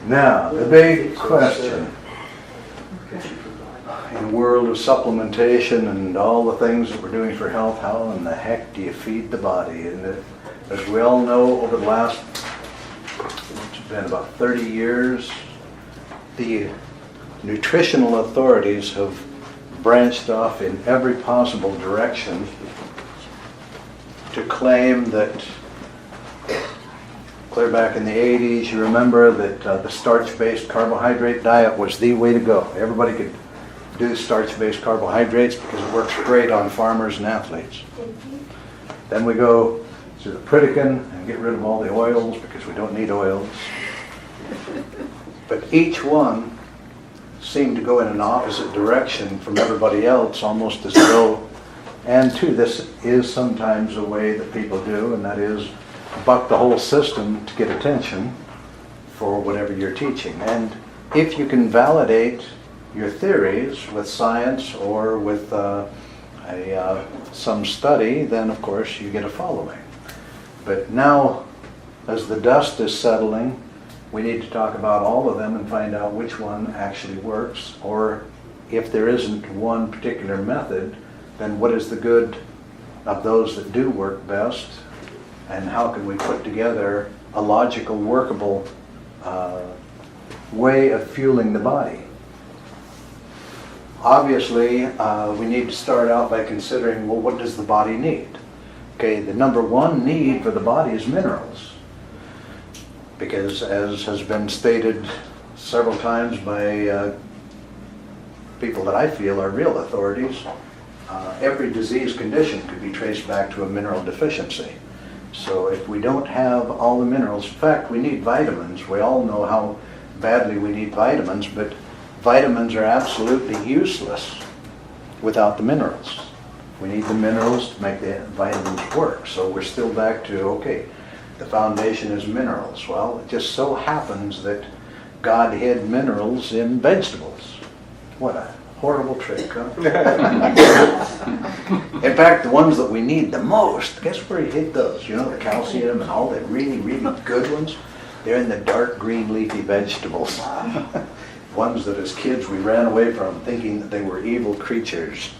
Now, the big question in the world of supplementation and all the things that we're doing for health, how in the heck do you feed the body? And as we all know, over the last, it's been about 30 years, the nutritional authorities have branched off in every possible direction to claim that, clear back in the 80s, you remember that the starch-based carbohydrate diet was the way to go. Everybody could do starch-based carbohydrates because it works great on farmers and athletes. Then we go to the Pritikin and get rid of all the oils because we don't need oils. But each one seemed to go in an opposite direction from everybody else, almost as though, and too, this is sometimes a way that people do, and that is buck the whole system to get attention for whatever you're teaching. And if you can validate your theories with science or with some study, then of course you get a following. But now, as the dust is settling, we need to talk about all of them and find out which one actually works, or if there isn't one particular method, then what is the good of those that do work best, and how can we put together a logical, workable way of fueling the body. Obviously, we need to start out by considering, well, what does the body need? Okay, the number one need for the body is minerals. Because as has been stated several times by people that I feel are real authorities, every disease condition could be traced back to a mineral deficiency. So if we don't have all the minerals, in fact, we need vitamins. We all know how badly we need vitamins, but vitamins are absolutely useless without the minerals. We need the minerals to make the vitamins work. So we're still back to, okay, the foundation is minerals. Well, it just so happens that God hid minerals in vegetables. What a horrible trick, huh? In fact, the ones that we need the most, guess where he hid those? You know, the calcium and all the really, really good ones? They're in the dark green leafy vegetables. Ones that as kids we ran away from thinking that they were evil creatures.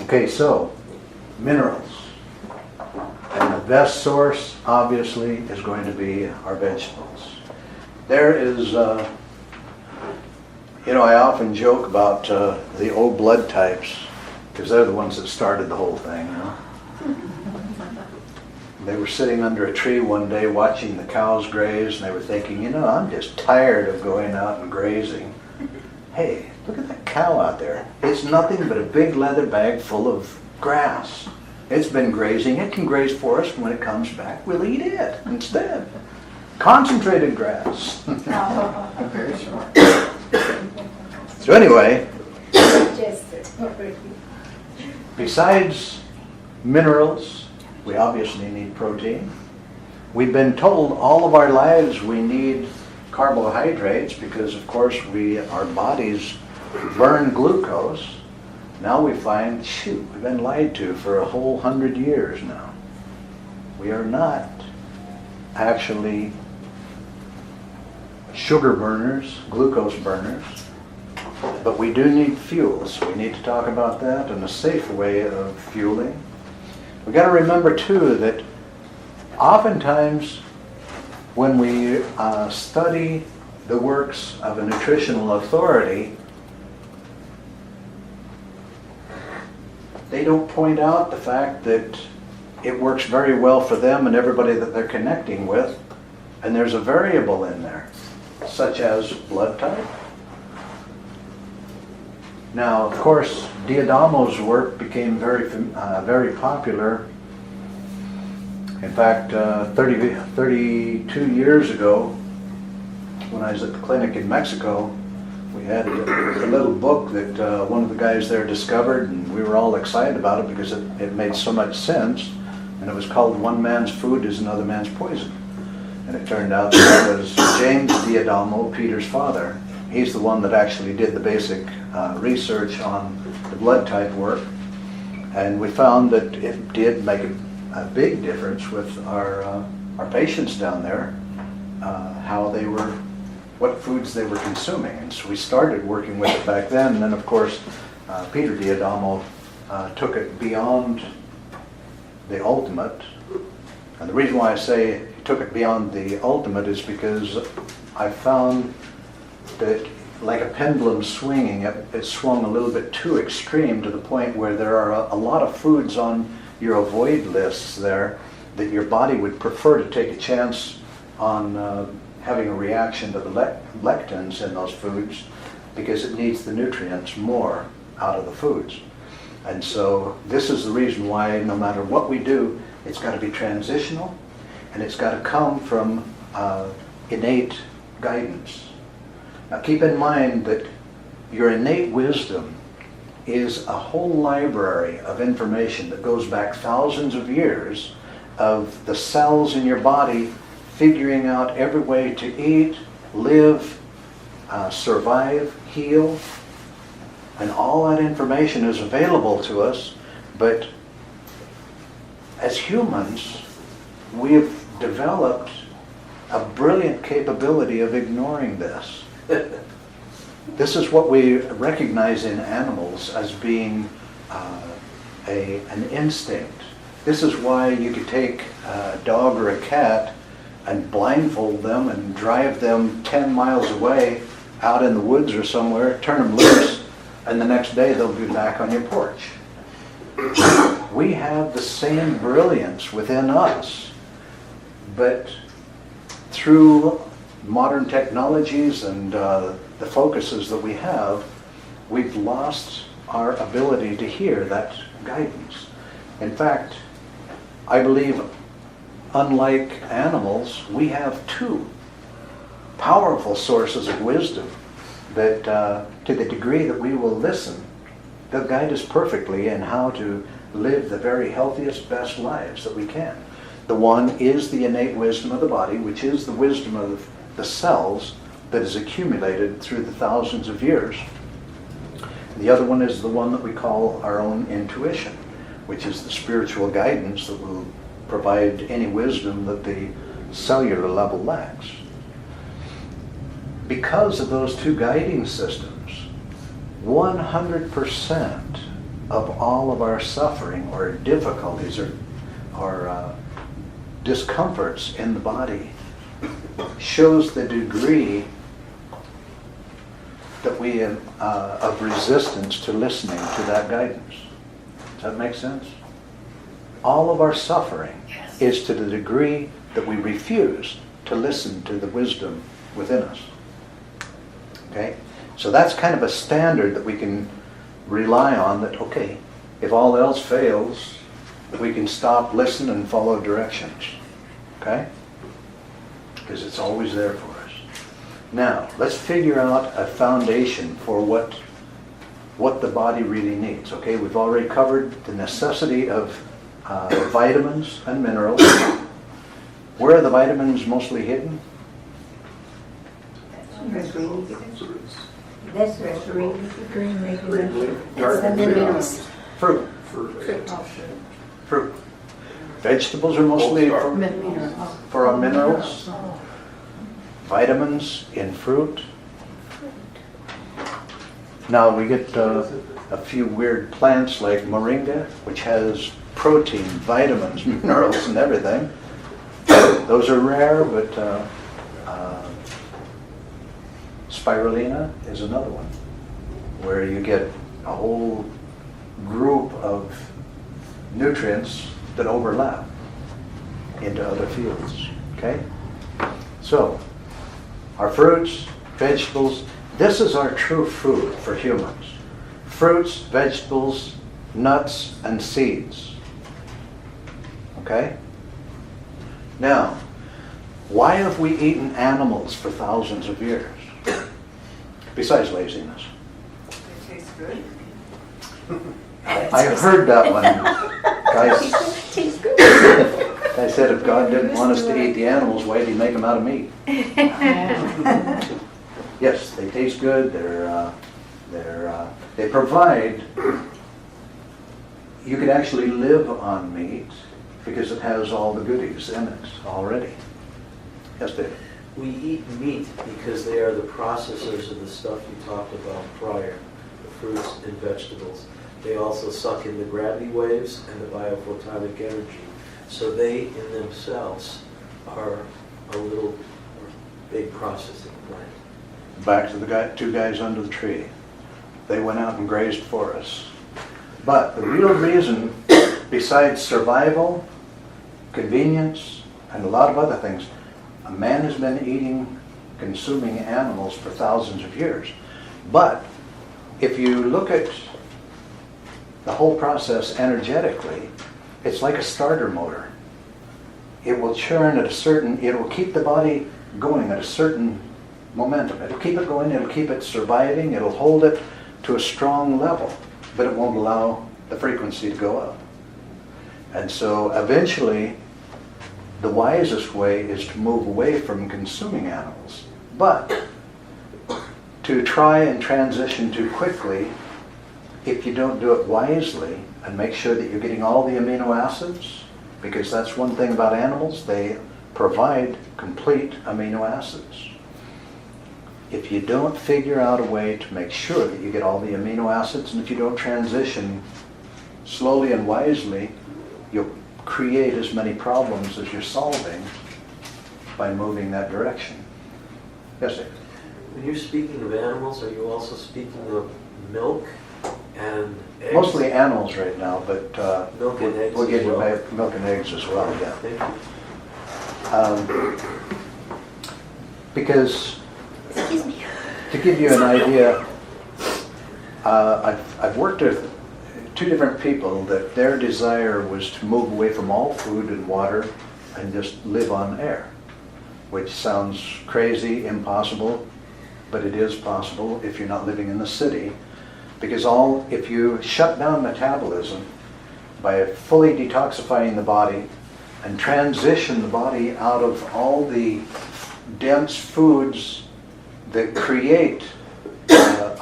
Okay, so, minerals. And the best source, obviously, is going to be our vegetables. There is, I often joke about the O blood types, because they're the ones that started the whole thing. You know? They were sitting under a tree one day watching the cows graze, and they were thinking, I'm just tired of going out and grazing. Hey, look at that cow out there. It's nothing but a big leather bag full of grass. It's been grazing. It can graze for us, and when it comes back, we'll eat it instead. Concentrated grass. Very smart. So anyway, besides minerals, we obviously need protein. We've been told all of our lives we need carbohydrates because, of course, our bodies burn glucose. Now we find, we've been lied to for a whole 100 years now. We are not actually sugar burners, glucose burners, but we do need fuel, so we need to talk about that and a safe way of fueling. We've got to remember, too, that oftentimes when we study the works of a nutritional authority, they don't point out the fact that it works very well for them and everybody that they're connecting with, and there's a variable in there, such as blood type. Now, of course, Diodamo's work became very popular. In fact, 32 years ago, when I was at the clinic in Mexico, we had a little book that one of the guys there discovered, and we were all excited about it because it made so much sense, and it was called One Man's Food is Another Man's Poison. And it turned out that was James Diodamo, Peter's father. He's the one that actually did the basic research on the blood type work, and we found that it did make a big difference with our patients down there, how what foods they were consuming. And so we started working with it back then. And then, of course, Peter D'Adamo took it beyond the ultimate. And the reason why I say he took it beyond the ultimate is because I found that, like a pendulum swinging, it swung a little bit too extreme to the point where there are a lot of foods on your avoid lists there that your body would prefer to take a chance on having a reaction to the lectins in those foods because it needs the nutrients more out of the foods. And so this is the reason why no matter what we do, it's got to be transitional and it's got to come from innate guidance. Now keep in mind that your innate wisdom is a whole library of information that goes back thousands of years of the cells in your body figuring out every way to eat, live, survive, heal. And all that information is available to us, but as humans, we have developed a brilliant capability of ignoring this. This is what we recognize in animals as being an instinct. This is why you could take a dog or a cat and blindfold them and drive them 10 miles away out in the woods or somewhere, turn them loose, and the next day they'll be back on your porch. We have the same brilliance within us, but through modern technologies and the focuses that we have, we've lost our ability to hear that guidance. In fact, I believe, unlike animals, we have two powerful sources of wisdom that, to the degree that we will listen, they'll guide us perfectly in how to live the very healthiest, best lives that we can. The one is the innate wisdom of the body, which is the wisdom of the cells that is accumulated through the thousands of years. The other one is the one that we call our own intuition, which is the spiritual guidance that will provide any wisdom that the cellular level lacks. Because of those two guiding systems, 100% of all of our suffering or difficulties or discomforts in the body shows the degree that we have of resistance to listening to that guidance. Does that make sense? All of our suffering is to the degree that we refuse to listen to the wisdom within us. Okay? So that's kind of a standard that we can rely on, that, okay, if all else fails, we can stop, listen, and follow directions. Okay? Because it's always there for us. Now, let's figure out a foundation for what the body really needs. Okay, we've already covered the necessity of vitamins and minerals. Where are the vitamins mostly hidden? That's green leafy vegetables. It's the minerals. Fruit. Fruit. Vegetables are mostly for our minerals. Vitamins in fruit. Now we get a few weird plants like moringa, which has protein, vitamins, minerals, and everything. Those are rare, but spirulina is another one, where you get a whole group of nutrients that overlap into other fields. Okay? So, our fruits, vegetables, this is our true food for humans. Fruits, vegetables, nuts, and seeds. Okay? Now, why have we eaten animals for thousands of years? Besides laziness. It tastes good. I heard that one. Guys, Tastes good. I said if God didn't want us to eat the animals, why did he make them out of meat? Yes, they taste good. They provide. You could actually live on meat because it has all the goodies in it already. Yes, David. We eat meat because they are the processors of the stuff you talked about prior, the fruits and vegetables. They also suck in the gravity waves and the biophotonic energy. So they in themselves are a little big processing plant. Back to the two guys under the tree. They went out and grazed for us. But the real reason, besides survival, convenience, and a lot of other things, a man has been eating, consuming animals for thousands of years. But if you look at the whole process energetically, it's like a starter motor. It will churn at it will keep the body going at a certain momentum. It'll keep it going, it'll keep it surviving, it'll hold it to a strong level, but it won't allow the frequency to go up. And so eventually, the wisest way is to move away from consuming animals. But to try and transition too quickly, if you don't do it wisely and make sure that you're getting all the amino acids, because that's one thing about animals, they provide complete amino acids. If you don't figure out a way to make sure that you get all the amino acids, and if you don't transition slowly and wisely, you'll create as many problems as you're solving by moving that direction. Yes, sir? When you're speaking of animals, are you also speaking of milk and eggs? Mostly animals right now, but Milk and eggs we'll get as you well. milk and eggs as well, yeah. Thank you. Because Excuse me. to give you an idea, I've worked with two different people that their desire was to move away from all food and water and just live on air, which sounds crazy, impossible, but it is possible if you're not living in the city. Because if you shut down metabolism by fully detoxifying the body and transition the body out of all the dense foods that create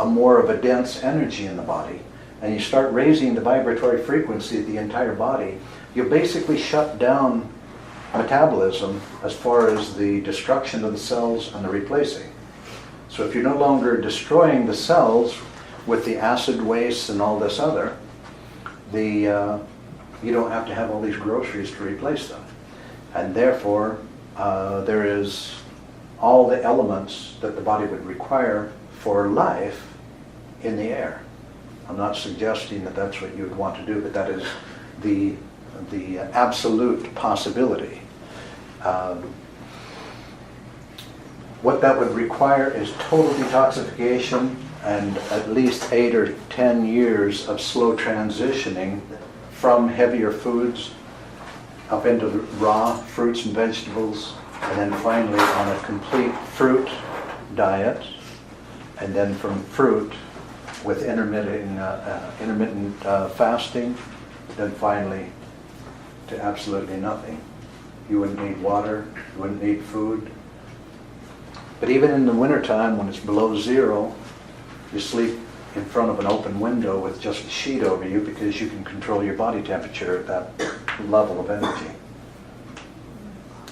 more of a dense energy in the body, and you start raising the vibratory frequency of the entire body, you basically shut down metabolism as far as the destruction of the cells and the replacing. So if you're no longer destroying the cells with the acid waste and all this other, you don't have to have all these groceries to replace them. And therefore, there is all the elements that the body would require for life in the air. I'm not suggesting that that's what you would want to do, but that is the absolute possibility. What that would require is total detoxification and at least 8 or 10 years of slow transitioning from heavier foods up into the raw fruits and vegetables, and then finally on a complete fruit diet, and then from fruit with intermittent fasting, then finally to absolutely nothing. You wouldn't need water, you wouldn't need food. But even in the wintertime when it's below zero, you sleep in front of an open window with just a sheet over you because you can control your body temperature at that level of energy.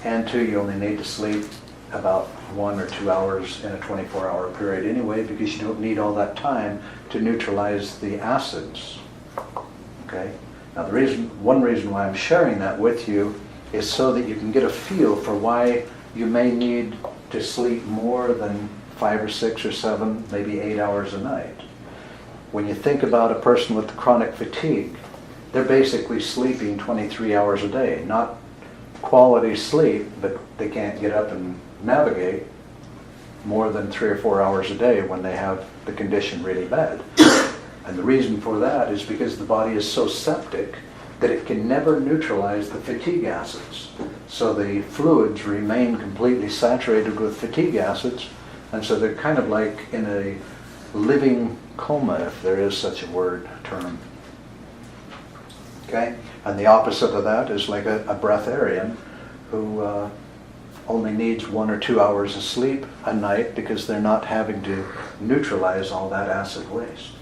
And two, you only need to sleep about 1 or 2 hours in a 24-hour period anyway, because you don't need all that time to neutralize the acids. Okay? Now one reason why I'm sharing that with you is so that you can get a feel for why you may need to sleep more than 5 or 6 or 7, maybe 8 hours a night. When you think about a person with chronic fatigue, they're basically sleeping 23 hours a day. Not quality sleep, but they can't get up and navigate more than 3 or 4 hours a day when they have the condition really bad. And the reason for that is because the body is so septic that it can never neutralize the fatigue acids. So the fluids remain completely saturated with fatigue acids, and so they're kind of like in a living coma, if there is such a term. Okay? And the opposite of that is like a breatharian who only needs 1 or 2 hours of sleep a night because they're not having to neutralize all that acid waste.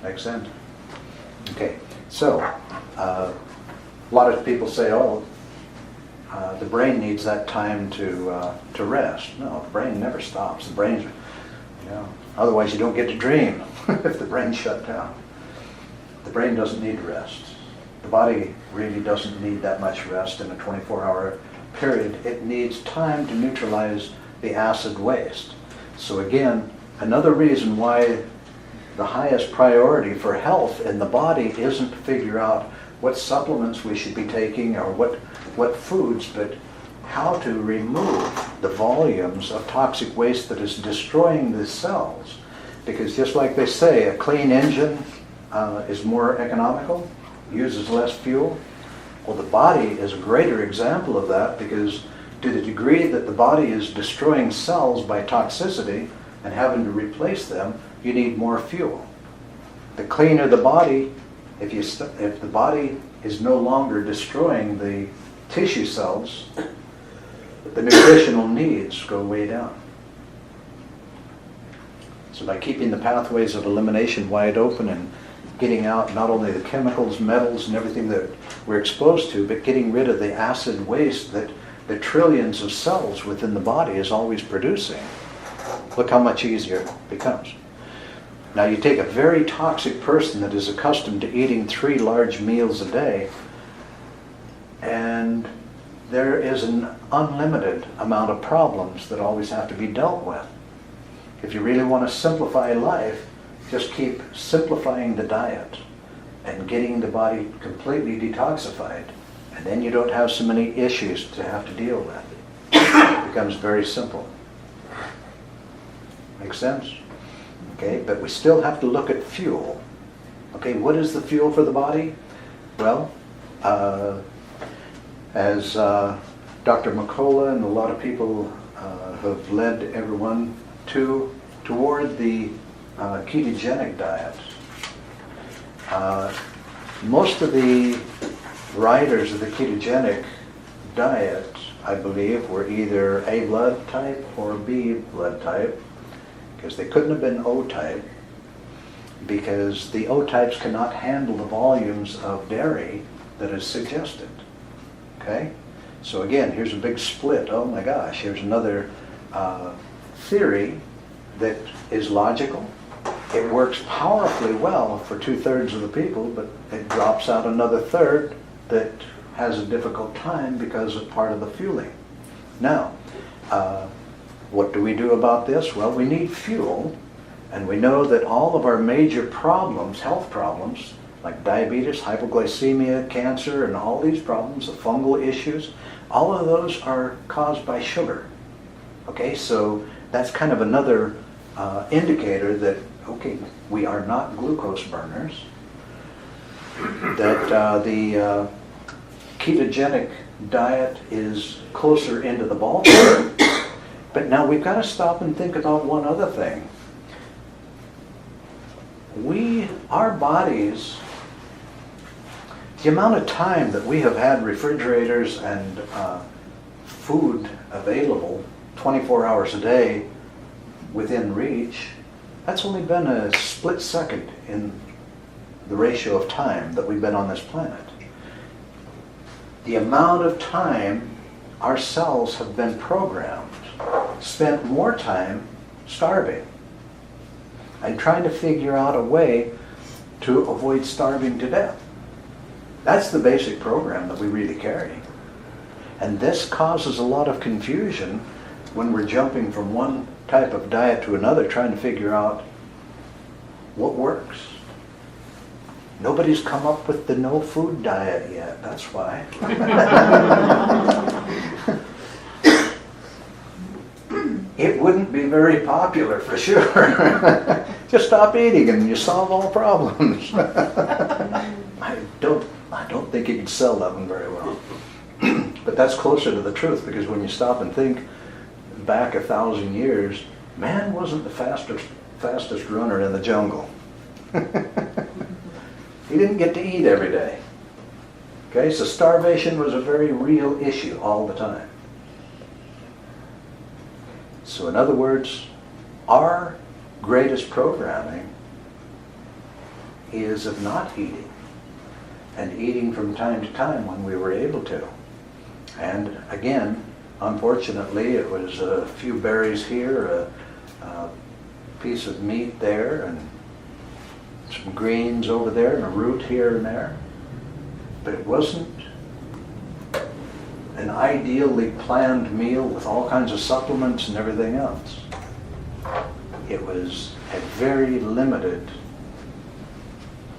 Make sense? Okay, so a lot of people say, oh, the brain needs that time to rest. No, the brain never stops. The brain's, otherwise you don't get to dream if the brain's shut down. The brain doesn't need rest. The body really doesn't need that much rest in a 24-hour period. It needs time to neutralize the acid waste. So again, another reason why the highest priority for health in the body isn't to figure out what supplements we should be taking or what foods, but how to remove the volumes of toxic waste that is destroying the cells. Because just like they say, a clean engine is more economical, uses less fuel. Well, the body is a greater example of that, because to the degree that the body is destroying cells by toxicity and having to replace them, you need more fuel. The cleaner the body, if the body is no longer destroying the tissue cells, the nutritional needs go way down. So by keeping the pathways of elimination wide open and getting out not only the chemicals, metals, and everything that we're exposed to, but getting rid of the acid waste that the trillions of cells within the body is always producing, look how much easier it becomes. Now you take a very toxic person that is accustomed to eating 3 large meals a day, and there is an unlimited amount of problems that always have to be dealt with. If you really want to simplify life, just keep simplifying the diet and getting the body completely detoxified, and then you don't have so many issues to have to deal with. It becomes very simple. Make sense? Okay, but we still have to look at fuel. Okay, what is the fuel for the body? Well, as Dr. McCullough and a lot of people have led everyone toward the ketogenic diet. Most of the writers of the ketogenic diet, I believe, were either A blood type or B blood type, because they couldn't have been O type, because the O types cannot handle the volumes of dairy that is suggested. Okay? So again, here's a big split. Oh my gosh, here's another theory that is logical. It works powerfully well for 2/3 of the people, but it drops out another third that has a difficult time because of part of the fueling. Now, what do we do about this? Well, we need fuel, and we know that all of our major problems, health problems, like diabetes, hypoglycemia, cancer, and all these problems, the fungal issues, all of those are caused by sugar. Okay, so that's kind of another indicator that, okay, we are not glucose burners, that the ketogenic diet is closer into the ballpark. But now we've got to stop and think about one other thing. Our bodies, the amount of time that we have had refrigerators and food available 24 hours a day within reach, that's only been a split second in the ratio of time that we've been on this planet. The amount of time our cells have been programmed, spent more time starving and trying to figure out a way to avoid starving to death. That's the basic program that we really carry. And this causes a lot of confusion when we're jumping from one type of diet to another, trying to figure out what works. Nobody's come up with the no food diet yet, that's why. It wouldn't be very popular for sure. Just stop eating and you solve all problems. I don't think you can sell that one very well. But that's closer to the truth, because when you stop and think back 1,000 years, man wasn't the fastest runner in the jungle. He didn't get to eat every day. Okay, so starvation was a very real issue all the time. So in other words, our greatest programming is of not eating, and eating from time to time when we were able to. And again, unfortunately, it was a few berries here, a piece of meat there, and some greens over there, and a root here and there. But it wasn't an ideally planned meal with all kinds of supplements and everything else. It was a very limited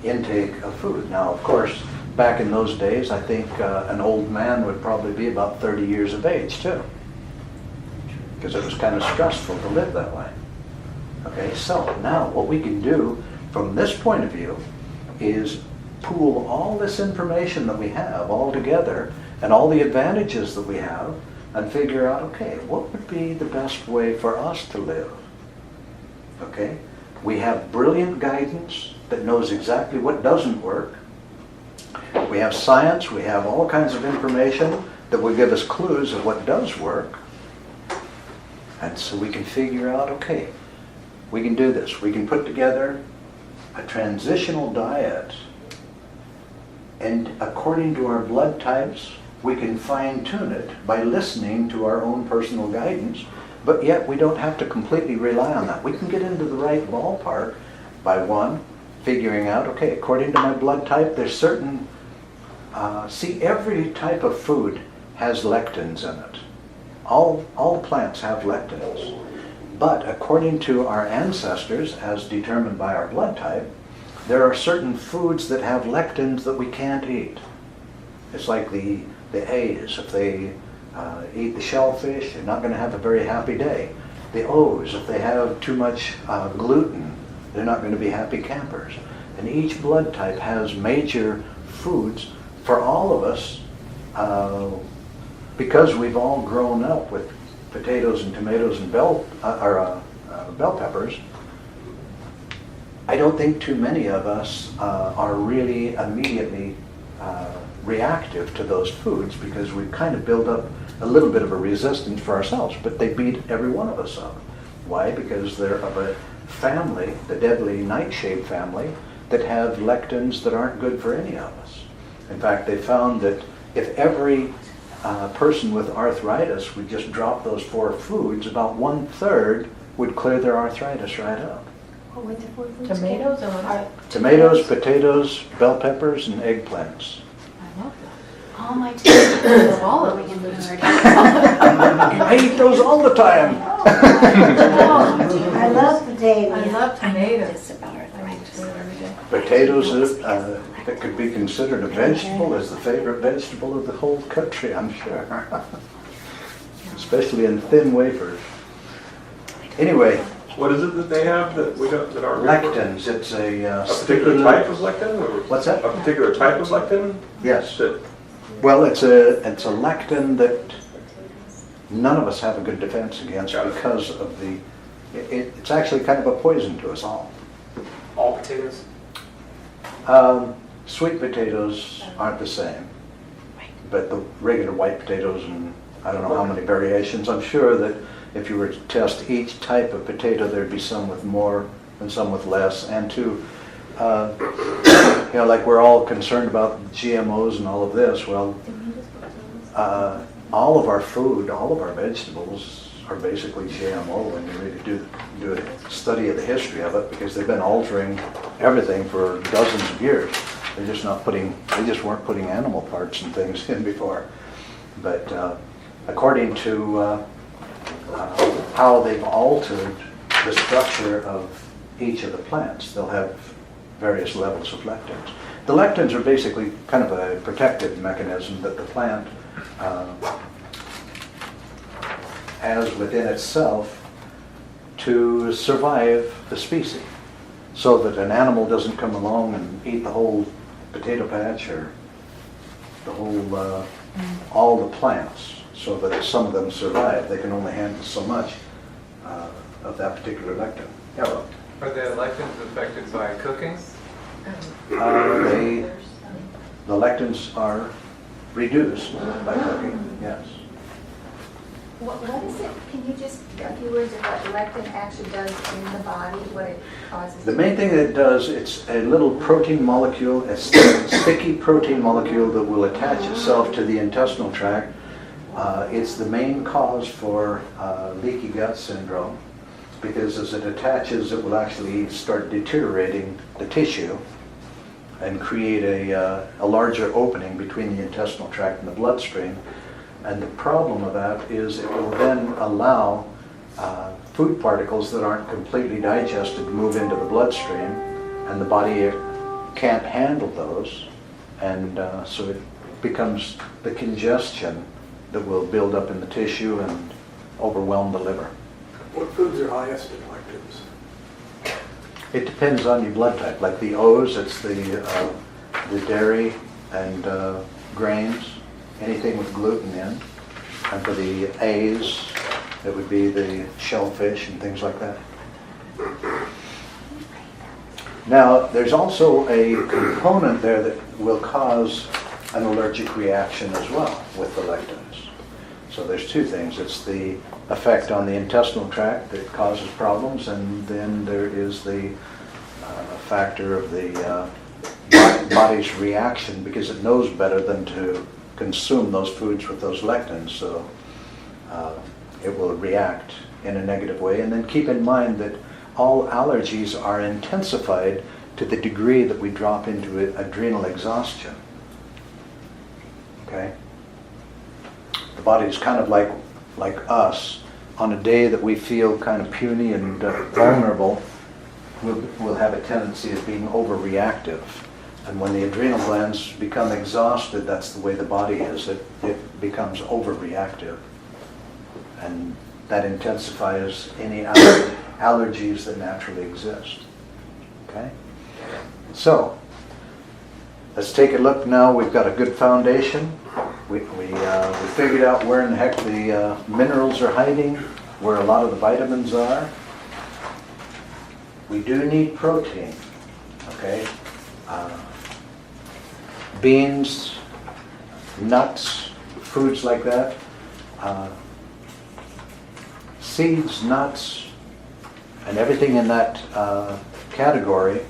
intake of food. Now, of course, back in those days, I think an old man would probably be about 30 years of age too, because it was kind of stressful to live that way. Okay, so now what we can do from this point of view is pool all this information that we have all together and all the advantages that we have and figure out, okay, what would be the best way for us to live? Okay, we have brilliant guidance that knows exactly what doesn't work. We have science, we have all kinds of information that will give us clues of what does work. And so we can figure out, okay, we can do this. We can put together a transitional diet, and according to our blood types, we can fine-tune it by listening to our own personal guidance, but yet we don't have to completely rely on that. We can get into the right ballpark by one, figuring out, okay, according to my blood type, there's certain, see, every type of food has lectins in it. All plants have lectins. But according to our ancestors, as determined by our blood type, there are certain foods that have lectins that we can't eat. It's like the A's. If they eat the shellfish, they're not going to have a very happy day. The O's, if they have too much gluten, they're not going to be happy campers. And each blood type has major foods for all of us, because we've all grown up with potatoes and tomatoes and bell peppers. I don't think too many of us are really immediately reactive to those foods, because we've kind of built up a little bit of a resistance for ourselves, but they beat every one of us up. Why? Because they're of a family, the deadly nightshade family, that have lectins that aren't good for any of us. In fact, they found that if every person with arthritis would just drop those 4 foods, about 1/3 would clear their arthritis right up. What were the 4 foods? Tomatoes or what? Tomatoes, potatoes, bell peppers, and eggplants. I love that. All my tomatoes. All of Are we them. in the garden? I eat those all the time. I love potatoes. I love tomatoes. Just about arthritis. Every day. Potatoes that could be considered a vegetable is the favorite vegetable of the whole country, I'm sure. Especially in thin wafers. Anyway, What is it that they have that we don't, that aren't? lectins, it's a A particular type of lectin? Or What's that? A particular type of lectin? Yes. That, Well, it's a lectin that none of us have a good defense against Got it. because of it's actually kind of a poison to us all. All potatoes? Sweet potatoes aren't the same, but the regular white potatoes, and I don't know how many variations. I'm sure that if you were to test each type of potato, there'd be some with more and some with less. And like we're all concerned about GMOs and all of this. Well, all of our food, all of our vegetables are basically GMO when you really do a study of the history of it, because they've been altering everything for dozens of years. They just weren't putting animal parts and things in before. But according to how they've altered the structure of each of the plants, they'll have various levels of lectins. The lectins are basically kind of a protective mechanism that the plant has within itself to survive the species, so that an animal doesn't come along and eat the whole potato patch or the whole all the plants, so that if some of them survive, they can only handle so much of that particular lectin. Yeah, well, Are the lectins affected by cooking? the lectins are reduced by cooking, yes. What is it? Can you just, a few words of what lectin actually does in the body, what it causes? The main thing that it does, it's a little protein molecule, a sticky protein molecule that will attach itself to the intestinal tract It's the main cause for leaky gut syndrome, because as it attaches, it will actually start deteriorating the tissue and create a larger opening between the intestinal tract and the bloodstream. And the problem of that is it will then allow food particles that aren't completely digested to move into the bloodstream, and the body can't handle those, and so it becomes the congestion that will build up in the tissue and overwhelm the liver. What foods are highest in lectins? It depends on your blood type. Like the O's, it's the dairy and grains, anything with gluten in. And for the A's, it would be the shellfish and things like that. Now, there's also a component there that will cause an allergic reaction as well with the lectins. So there's two things. It's the effect on the intestinal tract that causes problems, and then there is the factor of the body's reaction, because it knows better than to consume those foods with those lectins, so it will react in a negative way. And then keep in mind that all allergies are intensified to the degree that we drop into adrenal exhaustion. Okay? The body is kind of like us. On a day that we feel kind of puny and vulnerable, we'll have a tendency of being overreactive. And when the adrenal glands become exhausted, that's the way the body is. It becomes overreactive. And that intensifies any allergies that naturally exist. Okay? So, let's take a look now. We've got a good foundation. We figured out where in the heck the minerals are hiding, where a lot of the vitamins are. We do need protein. Okay? Beans, nuts, foods like that. Seeds, nuts, and everything in that category,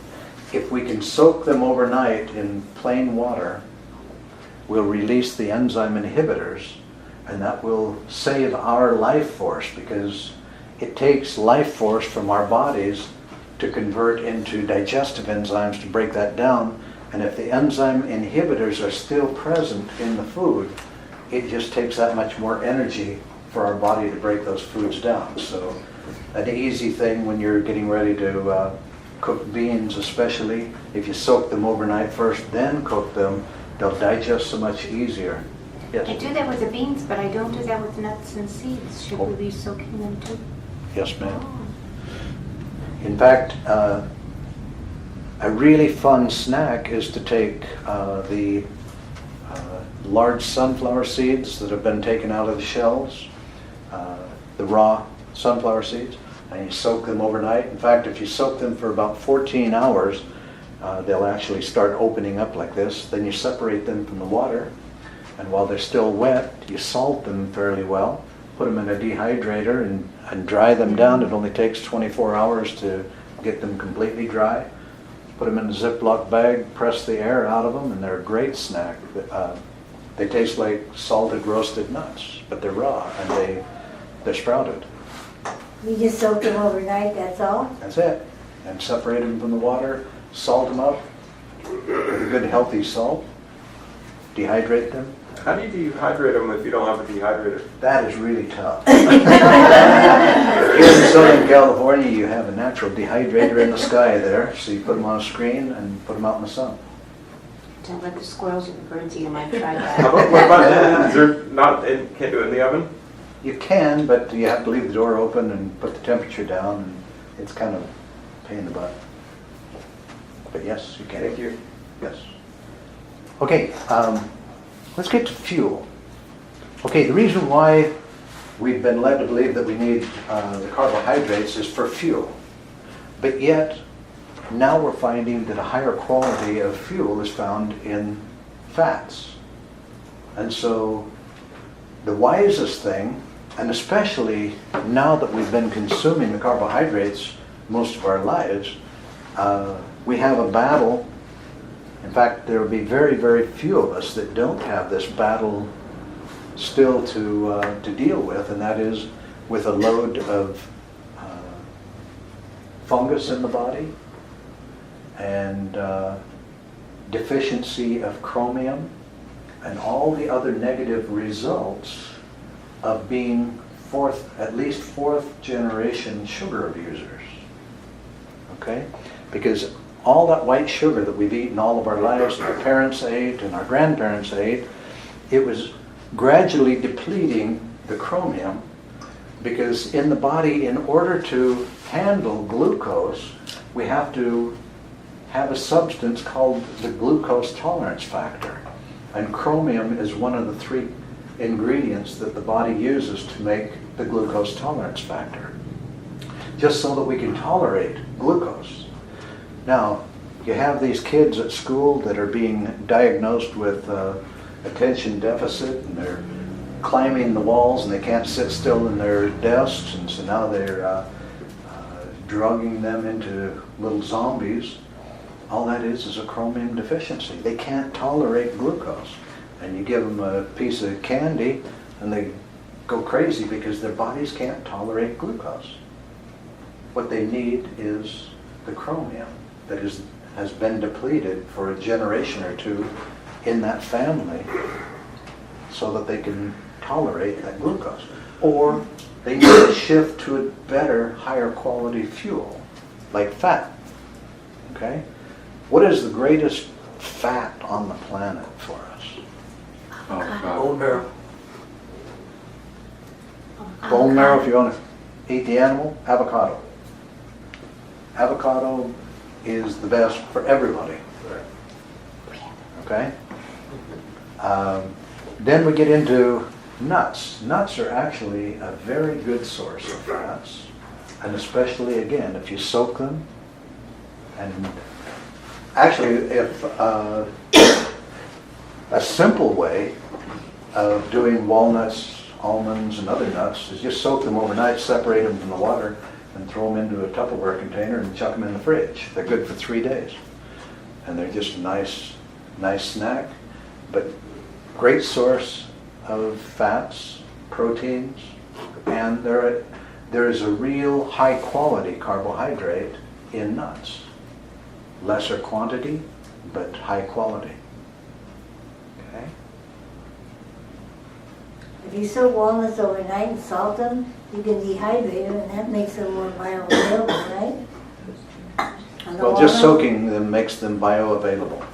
if we can soak them overnight in plain water, we'll release the enzyme inhibitors, and that will save our life force, because it takes life force from our bodies to convert into digestive enzymes to break that down. And if the enzyme inhibitors are still present in the food, it just takes that much more energy for our body to break those foods down. So an easy thing when you're getting ready to cook beans especially, if you soak them overnight first, then cook them, they'll digest so much easier. Yes? I do that with the beans, but I don't do that with nuts and seeds. Should we be soaking them too? Yes, ma'am. In fact, a really fun snack is to take the large sunflower seeds that have been taken out of the shells, the raw sunflower seeds, and you soak them overnight. In fact, if you soak them for about 14 hours, they'll actually start opening up like this. Then you separate them from the water, and while they're still wet, you salt them fairly well, put them in a dehydrator and dry them down. It only takes 24 hours to get them completely dry. Put them in a Ziploc bag, press the air out of them, and they're a great snack. They taste like salted roasted nuts, but they're raw and they're sprouted. You just soak them overnight, that's all? That's it. And separate them from the water, salt them up with a good healthy salt, dehydrate them. How do you dehydrate them if you don't have a dehydrator? That is really tough. Here in Southern California, you have a natural dehydrator in the sky there, so you put them on a screen and put them out in the sun. Don't let the squirrels and the birds eat them. I've tried How that. about, what about, is there not, can't do it in the oven? You can, but you have to leave the door open and put the temperature down, and it's kind of a pain in the butt. But yes, you can. Thank you. Yes. Okay, let's get to fuel. Okay, the reason why we've been led to believe that we need the carbohydrates is for fuel. But yet, now we're finding that a higher quality of fuel is found in fats. And so the wisest thing, and especially now that we've been consuming the carbohydrates most of our lives, we have a battle. In fact, there will be very, very few of us that don't have this battle still to deal with, and that is with a load of fungus in the body and deficiency of chromium and all the other negative results of being at least fourth generation sugar abusers. Okay? Because all that white sugar that we've eaten all of our lives, and our parents ate and our grandparents ate, it was gradually depleting the chromium, because in the body, in order to handle glucose, we have to have a substance called the glucose tolerance factor. And chromium is one of the 3 ingredients that the body uses to make the glucose tolerance factor, just so that we can tolerate glucose. Now, you have these kids at school that are being diagnosed with attention deficit, and they're climbing the walls and they can't sit still in their desks, and so now they're drugging them into little zombies. All that is a chromium deficiency. They can't tolerate glucose. And you give them a piece of candy and they go crazy because their bodies can't tolerate glucose. What they need is the chromium that has been depleted for a generation or 2 in that family, so that they can tolerate that glucose. Or they need to shift to a better, higher quality fuel, like fat. Okay? What is the greatest fat on the planet for us? Bone marrow. Bone marrow, if you want to eat the animal, avocado. Avocado is the best for everybody. Okay? Then we get into nuts. Nuts are actually a very good source of fats, and especially, again, if you soak them. And actually, if a simple way of doing walnuts, almonds, and other nuts is just soak them overnight, separate them from the water, and throw them into a Tupperware container and chuck them in the fridge. They're good for 3 days. And they're just a nice snack, but great source of fats, proteins, and there is a real high quality carbohydrate in nuts. Lesser quantity, but high quality. Okay? If you soak walnuts overnight and salt them, you can dehydrate them, and that makes them more bioavailable, right? Well, just soaking them makes them bioavailable.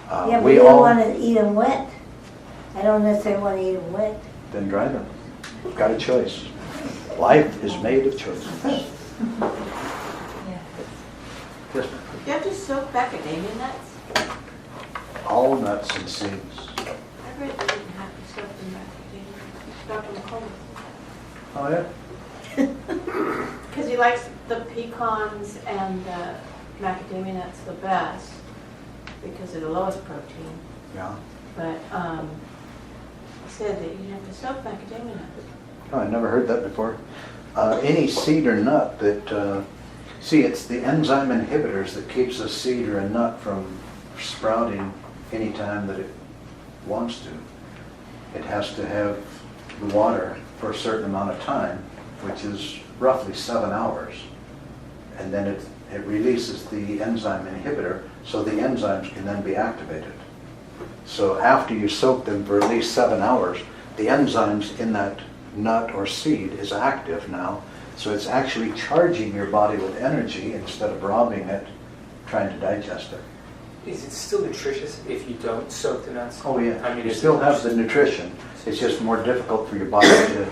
Yeah, but we you don't all want to eat them wet. I don't necessarily want to eat them wet. then dry them. Got a choice. Life is made of choices. Yes, ma'am. You have to soak macadamia nuts? All nuts and seeds. I read they didn't have to soak the macadamia. Dr. McCullough. Oh, yeah? Because he likes the pecans and the macadamia nuts the best because they're the lowest protein. Yeah. But he said that you have to soak macadamia nuts. Oh, I never heard that before. Any seed or nut that, see, it's the enzyme inhibitors that keeps a seed or a nut from sprouting any time that it wants to. It has to have the water for a certain amount of time, which is roughly 7 hours. And then it releases the enzyme inhibitor, so the enzymes can then be activated. So after you soak them for at least 7 hours, the enzymes in that nut or seed is active now, so it's actually charging your body with energy instead of robbing it, trying to digest it. Is it still nutritious if you don't soak the nuts? Oh yeah, I mean, you is still it- have the nutrition, it's just more difficult for your body to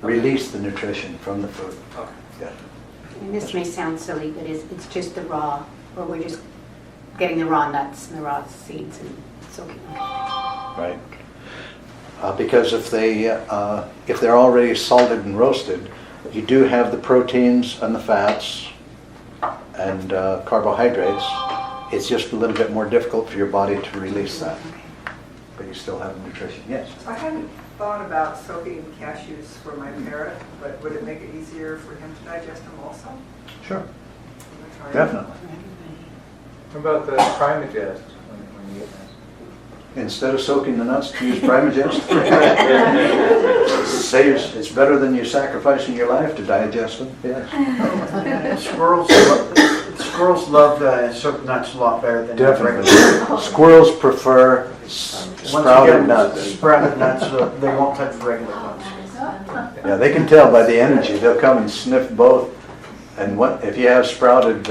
release the nutrition from the food. Okay. Yeah. And this may sound silly, but it's just the raw, or we're just getting the raw nuts and the raw seeds and soaking them. Right. Because if they're already salted and roasted, you do have the proteins and the fats and carbohydrates. It's just a little bit more difficult for your body to release that. But you still have the nutrition. Yes? I hadn't thought about soaking cashews for my parrot, but would it make it easier for him to digest them also? Sure. I'm gonna try it. Definitely. What about the Primadigest when you eat this? instead of soaking the nuts, to use Primagest. Saves, it's better than you sacrificing your life to digest them, yes. Squirrels love soaked nuts a lot better than Definitely. regular. Squirrels prefer Once you get sprouted them nuts. sprouted nuts, they won't touch regular nuts. Yeah, they can tell by the energy. They'll come and sniff both. And what if you have sprouted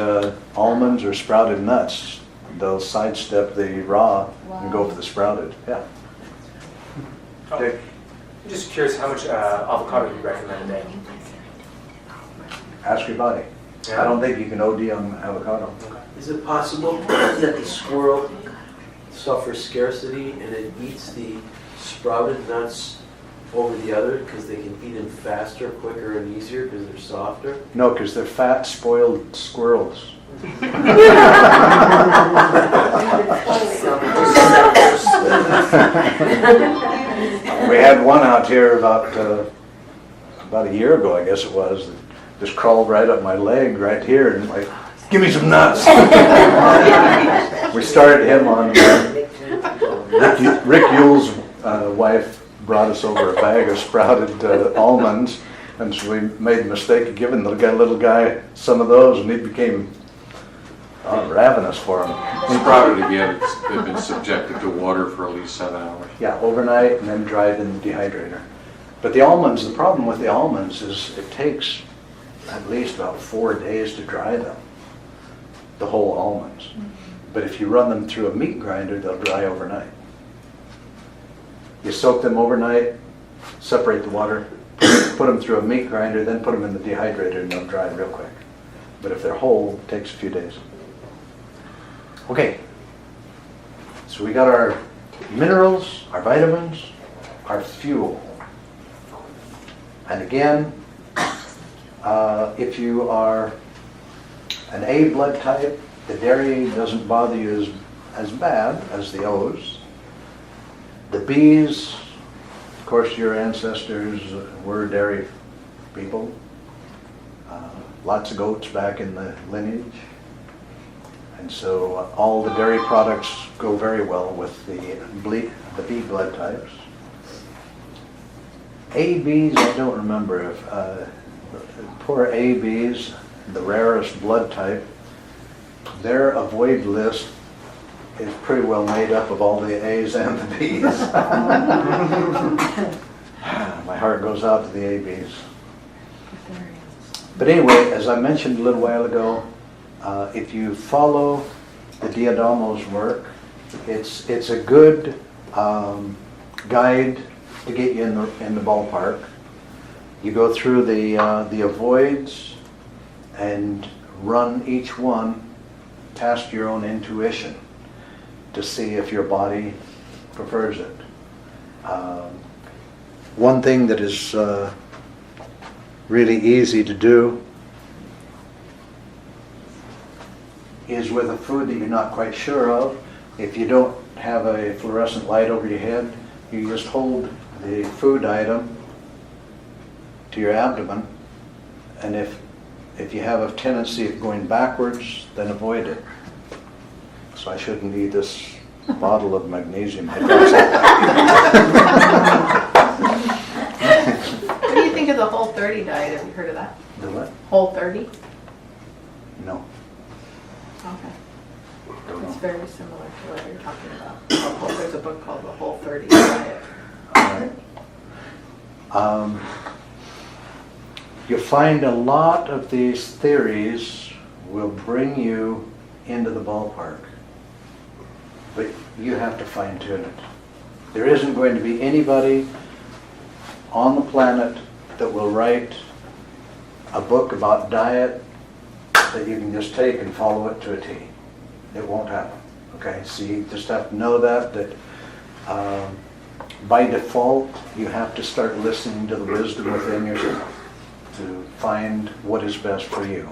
almonds or sprouted nuts, they'll sidestep the raw and go for the sprouted. Yeah. I'm just curious how much avocado you recommend a day. Ask your body. I don't think you can OD on avocado. Is it possible that the squirrel suffers scarcity and it eats the sprouted nuts over the other because they can eat them faster, quicker, and easier because they're softer? No, because they're fat, spoiled squirrels. We had one out here about a year ago, I guess it was, that just crawled right up my leg right here and like, give me some nuts. We started him on Rick Yule's wife brought us over a bag of sprouted almonds, and so we made the mistake of giving the little guy some of those, and he became ravenous for him. Sprouted again, they've been subjected to water for at least 7 hours. Yeah, overnight and then dried in the dehydrator. But the almonds, the problem with the almonds is it takes at least about 4 days to dry them, the whole almonds. But if you run them through a meat grinder, they'll dry overnight. You soak them overnight, separate the water, put them through a meat grinder, then put them in the dehydrator and they'll dry real quick. But if they're whole, it takes a few days. Okay, so we got our minerals, our vitamins, our fuel. And again, if you are an A blood type, the dairy doesn't bother you as bad as the O's. The B's, of course, your ancestors were dairy people. Lots of goats back in the lineage. And so all the dairy products go very well with the B blood types. ABs, I don't remember if, poor ABs, the rarest blood type, their avoid list is pretty well made up of all the A's and the B's. My heart goes out to the ABs. But anyway, as I mentioned a little while ago, if you follow the Diadamo's work, it's a good guide to get you in the ballpark. You go through the avoids and run each one past your own intuition to see if your body prefers it. One thing that is really easy to do is with a food that you're not quite sure of. If you don't have a fluorescent light over your head, you just hold the food item to your abdomen, and if you have a tendency of going backwards, then avoid it. So I shouldn't eat this bottle of magnesium hydroxide. What do you think of the Whole30 diet? Have you heard of that? The what? Whole30? No. Okay. It's very similar to what you're talking about. There's a book called The Whole30 Diet. All right. You'll find a lot of these theories will bring you into the ballpark, but you have to fine tune it. There isn't going to be anybody on the planet that will write a book about diet that you can just take and follow it to a T. It won't happen. Okay, so you just have to know that by default you have to start listening to the wisdom within yourself to find what is best for you.